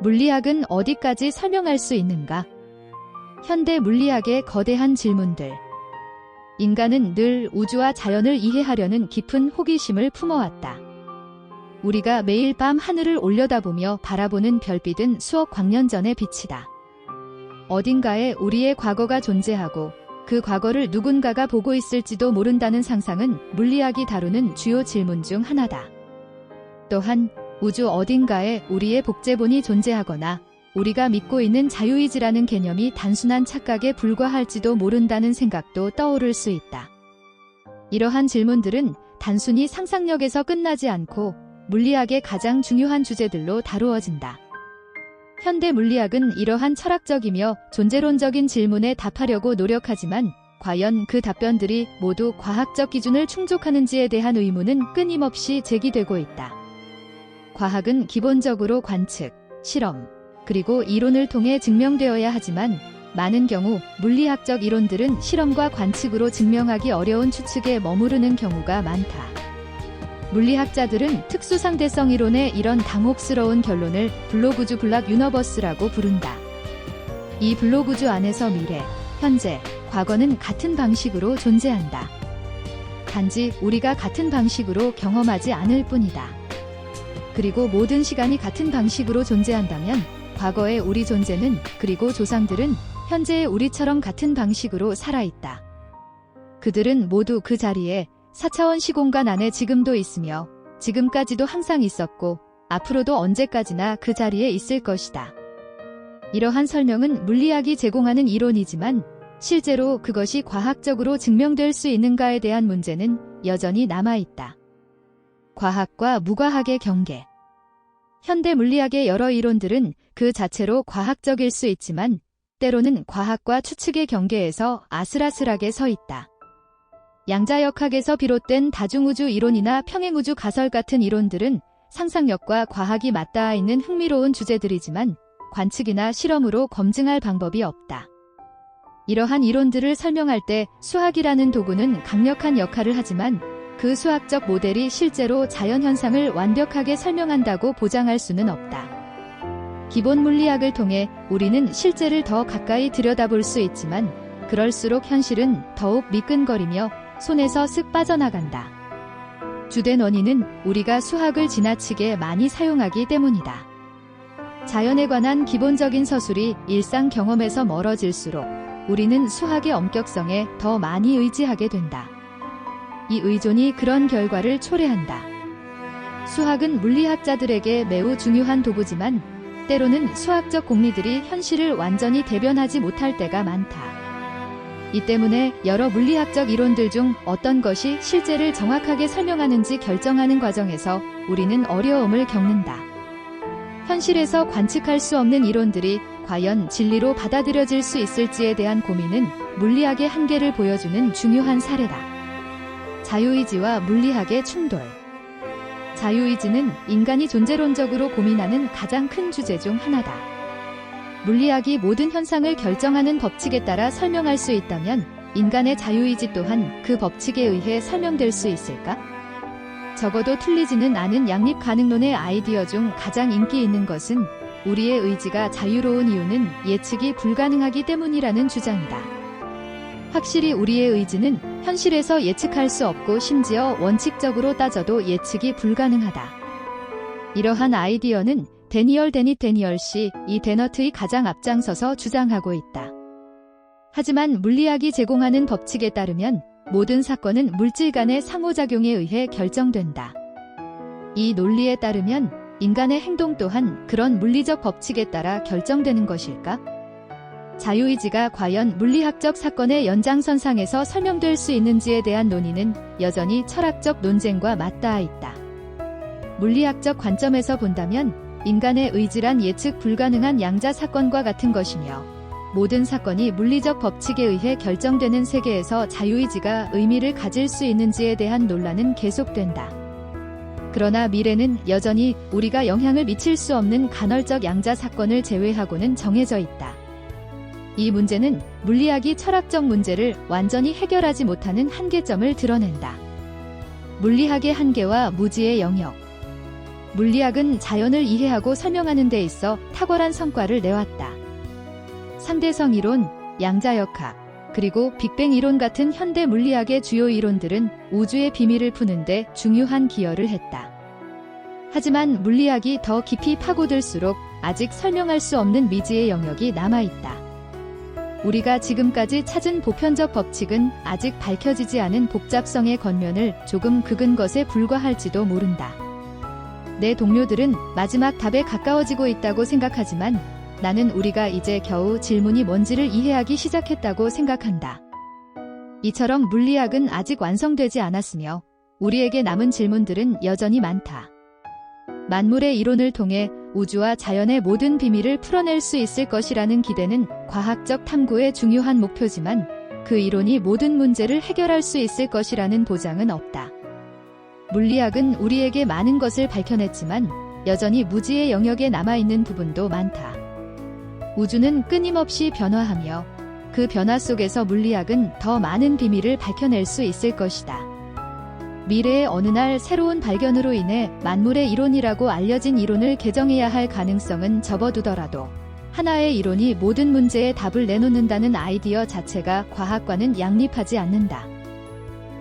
물리학은 어디까지 설명할 수 있는가? 현대 물리학의 거대한 질문들. 인간은 늘 우주와 자연을 이해하려는 깊은 호기심을 품어왔다. 우리가 매일 밤 하늘을 올려다보며 바라보는 별빛은 수억 광년 전의 빛이다. 어딘가에 우리의 과거가 존재하고 그 과거를 누군가가 보고 있을지도 모른다는 상상은 물리학이 다루는 주요 질문 중 하나다. 또한 우주 어딘가에 우리의 복제본이 존재하거나 우리가 믿고 있는 자유의지라는 개념이 단순한 착각에 불과할지도 모른다는 생각도 떠오를 수 있다. 이러한 질문들은 단순히 상상력에서 끝나지 않고 물리학의 가장 중요한 주제들로 다루어진다. 현대 물리학은 이러한 철학적이며 존재론적인 질문에 답하려고 노력하지만 과연 그 답변들이 모두 과학적 기준을 충족하는지에 대한 의문은 끊임없이 제기되고 있다. 과학은 기본적으로 관측, 실험, 그리고 이론을 통해 증명되어야 하지만 많은 경우 물리학적 이론들은 실험과 관측으로 증명하기 어려운 추측에 머무르는 경우가 많다. 물리학자들은 특수상대성 이론의 이런 당혹스러운 결론을 블록우주 블락 유너버스라고 부른다. 이 블록우주 안에서 미래, 현재, 과거는 같은 방식으로 존재한다. 단지 우리가 같은 방식으로 경험하지 않을 뿐이다. 그리고 모든 시간이 같은 방식으로 존재한다면 과거의 우리 존재는 그리고 조상들은 현재의 우리처럼 같은 방식으로 살아있다. 그들은 모두 그 자리에 4차원 시공간 안에 지금도 있으며 지금까지도 항상 있었고 앞으로도 언제까지나 그 자리에 있을 것이다. 이러한 설명은 물리학이 제공하는 이론이지만 실제로 그것이 과학적으로 증명될 수 있는가에 대한 문제는 여전히 남아있다. 과학과 무과학의 경계. 현대 물리학의 여러 이론들은 그 자체로 과학적일 수 있지만 때로는 과학과 추측의 경계에서 아슬아슬하게 서 있다. 양자역학에서 비롯된 다중우주 이론이나 평행우주 가설 같은 이론들은 상상력과 과학이 맞닿아 있는 흥미로운 주제들이지만 관측이나 실험으로 검증할 방법이 없다. 이러한 이론들을 설명할 때 수학이라는 도구는 강력한 역할을 하지만 그 수학적 모델이 실제로 자연현상을 완벽하게 설명한다고 보장할 수는 없다. 기본 물리학을 통해 우리는 실제를 더 가까이 들여다볼 수 있지만 그럴수록 현실은 더욱 미끈거리며 손에서 쓱 빠져나간다. 주된 원인은 우리가 수학을 지나치게 많이 사용하기 때문이다. 자연에 관한 기본적인 서술이 일상 경험에서 멀어질수록 우리는 수학의 엄격성에 더 많이 의지하게 된다. 이 의존이 그런 결과를 초래한다. 수학은 물리학자들에게 매우 중요한 도구지만 때로는 수학적 공리들이 현실을 완전히 대변하지 못할 때가 많다. 이 때문에 여러 물리학적 이론들 중 어떤 것이 실제를 정확하게 설명하는지 결정하는 과정에서 우리는 어려움을 겪는다. 현실에서 관측할 수 없는 이론들이 과연 진리로 받아들여질 수 있을지에 대한 고민은 물리학의 한계를 보여주는 중요한 사례다. 자유의지와 물리학의 충돌. 자유의지는 인간이 존재론적으로 고민하는 가장 큰 주제 중 하나다. 물리학이 모든 현상을 결정하는 법칙에 따라 설명할 수 있다면 인간의 자유의지 또한 그 법칙에 의해 설명될 수 있을까? 적어도 틀리지는 않은 양립 가능론의 아이디어 중 가장 인기 있는 것은 우리의 의지가 자유로운 이유는 예측이 불가능하기 때문이라는 주장이다. 확실히 우리의 의지는 현실에서 예측할 수 없고 심지어 원칙적으로 따져도 예측이 불가능하다. 이러한 아이디어는 데니얼 데니얼씨 이 데너트의 가장 앞장서서 주장하고 있다. 하지만 물리학이 제공하는 법칙에 따르면 모든 사건은 물질 간의 상호작용에 의해 결정된다. 이 논리에 따르면 인간의 행동 또한 그런 물리적 법칙에 따라 결정되는 것일까? 자유의지가 과연 물리학적 사건의 연장선상에서 설명될 수 있는지에 대한 논의는 여전히 철학적 논쟁과 맞닿아 있다. 물리학적 관점에서 본다면 인간의 의지란 예측 불가능한 양자 사건과 같은 것이며 모든 사건이 물리적 법칙에 의해 결정되는 세계에서 자유의지가 의미를 가질 수 있는지에 대한 논란은 계속된다. 그러나 미래는 여전히 우리가 영향을 미칠 수 없는 간헐적 양자 사건을 제외하고는 정해져 있다. 이 문제는 물리학이 철학적 문제를 완전히 해결하지 못하는 한계점을 드러낸다. 물리학의 한계와 무지의 영역. 물리학은 자연을 이해하고 설명하는 데 있어 탁월한 성과를 내왔다. 상대성 이론, 양자역학, 그리고 빅뱅 이론 같은 현대 물리학의 주요 이론들은 우주의 비밀을 푸는데 중요한 기여를 했다. 하지만 물리학이 더 깊이 파고들수록 아직 설명할 수 없는 미지의 영역이 남아있다. 우리가 지금까지 찾은 보편적 법칙은 아직 밝혀지지 않은 복잡성의 겉면을 조금 긋은 것에 불과할지도 모른다. 내 동료들은 마지막 답에 가까워지고 있다고 생각하지만 나는 우리가 이제 겨우 질문이 뭔지를 이해하기 시작했다고 생각한다. 이처럼 물리학은 아직 완성되지 않았으며 우리에게 남은 질문들은 여전히 많다. 만물의 이론을 통해 우주와 자연의 모든 비밀을 풀어낼 수 있을 것이라는 기대는 과학적 탐구의 중요한 목표지만 그 이론이 모든 문제를 해결할 수 있을 것이라는 보장은 없다. 물리학은 우리에게 많은 것을 밝혀냈지만 여전히 무지의 영역에 남아있는 부분도 많다. 우주는 끊임없이 변화하며 그 변화 속에서 물리학은 더 많은 비밀을 밝혀낼 수 있을 것이다. 미래의 어느 날 새로운 발견으로 인해 만물의 이론이라고 알려진 이론을 개정해야 할 가능성은 접어두더라도 하나의 이론이 모든 문제의 답을 내놓는다는 아이디어 자체가 과학과는 양립하지 않는다.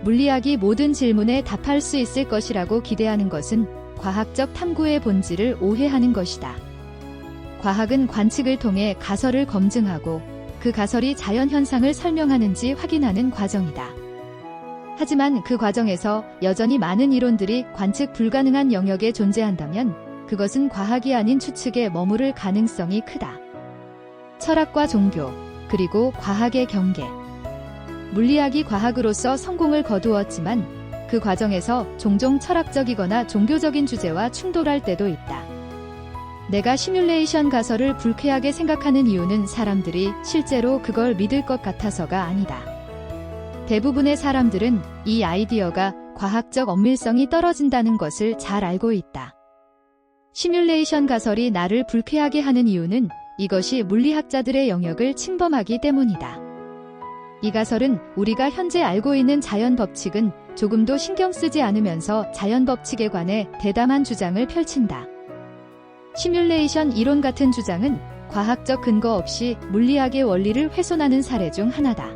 물리학이 모든 질문에 답할 수 있을 것이라고 기대하는 것은 과학적 탐구의 본질을 오해하는 것이다. 과학은 관측을 통해 가설을 검증하고 그 가설이 자연현상을 설명하는지 확인하는 과정이다. 하지만 그 과정에서 여전히 많은 이론들이 관측 불가능한 영역에 존재한다면 그것은 과학이 아닌 추측에 머무를 가능성이 크다. 철학과 종교, 그리고 과학의 경계. 물리학이 과학으로서 성공을 거두었지만 그 과정에서 종종 철학적이거나 종교적인 주제와 충돌할 때도 있다. 내가 시뮬레이션 가설을 불쾌하게 생각하는 이유는 사람들이 실제로 그걸 믿을 것 같아서가 아니다. 대부분의 사람들은 이 아이디어가 과학적 엄밀성이 떨어진다는 것을 잘 알고 있다. 시뮬레이션 가설이 나를 불쾌하게 하는 이유는 이것이 물리학자들의 영역을 침범하기 때문이다. 이 가설은 우리가 현재 알고 있는 자연 법칙은 조금도 신경 쓰지 않으면서 자연 법칙에 관해 대담한 주장을 펼친다. 시뮬레이션 이론 같은 주장은 과학적 근거 없이 물리학의 원리를 훼손하는 사례 중 하나다.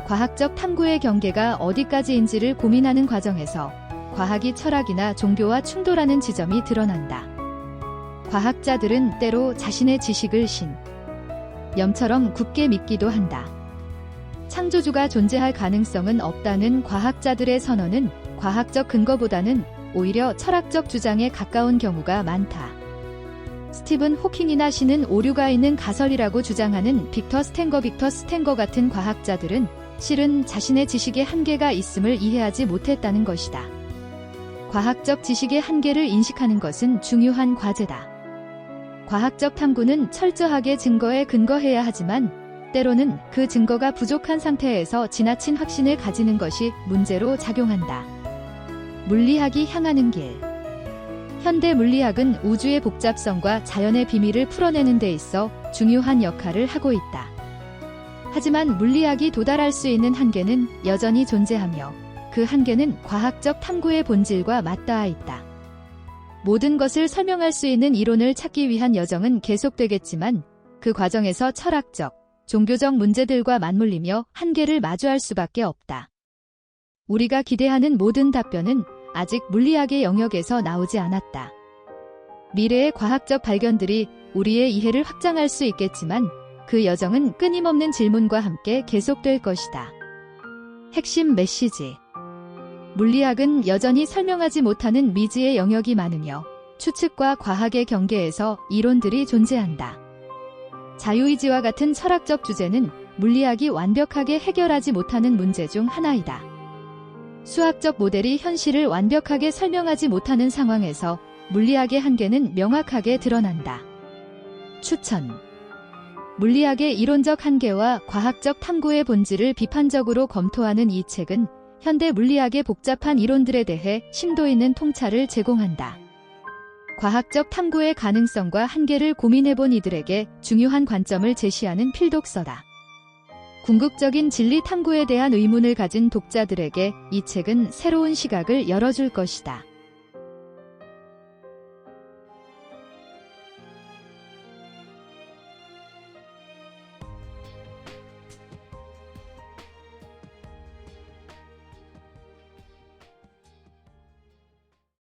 과학적 탐구의 경계가 어디까지인지를 고민하는 과정에서 과학이 철학이나 종교와 충돌하는 지점이 드러난다. 과학자들은 때로 자신의 지식을 염처럼 굳게 믿기도 한다. 창조주가 존재할 가능성은 없다는 과학자들의 선언은 과학적 근거보다는 오히려 철학적 주장에 가까운 경우가 많다. 스티븐 호킹이나 신은 오류가 있는 가설이라고 주장하는 빅터 스탠거 같은 과학자들은 실은 자신의 지식에 한계가 있음을 이해하지 못했다는 것이다. 과학적 지식의 한계를 인식하는 것은 중요한 과제다. 과학적 탐구는 철저하게 증거에 근거해야 하지만 때로는 그 증거가 부족한 상태에서 지나친 확신을 가지는 것이 문제로 작용한다. 물리학이 향하는 길. 현대 물리학은 우주의 복잡성과 자연의 비밀을 풀어내는 데 있어 중요한 역할을 하고 있다. 하지만 물리학이 도달할 수 있는 한계는 여전히 존재하며 그 한계는 과학적 탐구의 본질과 맞닿아 있다. 모든 것을 설명할 수 있는 이론을 찾기 위한 여정은 계속되겠지만 그 과정에서 철학적, 종교적 문제들과 맞물리며 한계를 마주할 수밖에 없다. 우리가 기대하는 모든 답변은 아직 물리학의 영역에서 나오지 않았다. 미래의 과학적 발견들이 우리의 이해를 확장할 수 있겠지만 그 여정은 끊임없는 질문과 함께 계속될 것이다. 핵심 메시지. 물리학은 여전히 설명하지 못하는 미지의 영역이 많으며 추측과 과학의 경계에서 이론들이 존재한다. 자유의지와 같은 철학적 주제는 물리학이 완벽하게 해결하지 못하는 문제 중 하나이다. 수학적 모델이 현실을 완벽하게 설명하지 못하는 상황에서 물리학의 한계는 명확하게 드러난다. 추천. 물리학의 이론적 한계와 과학적 탐구의 본질을 비판적으로 검토하는 이 책은 현대 물리학의 복잡한 이론들에 대해 심도 있는 통찰을 제공한다. 과학적 탐구의 가능성과 한계를 고민해본 이들에게 중요한 관점을 제시하는 필독서다. 궁극적인 진리 탐구에 대한 의문을 가진 독자들에게 이 책은 새로운 시각을 열어줄 것이다.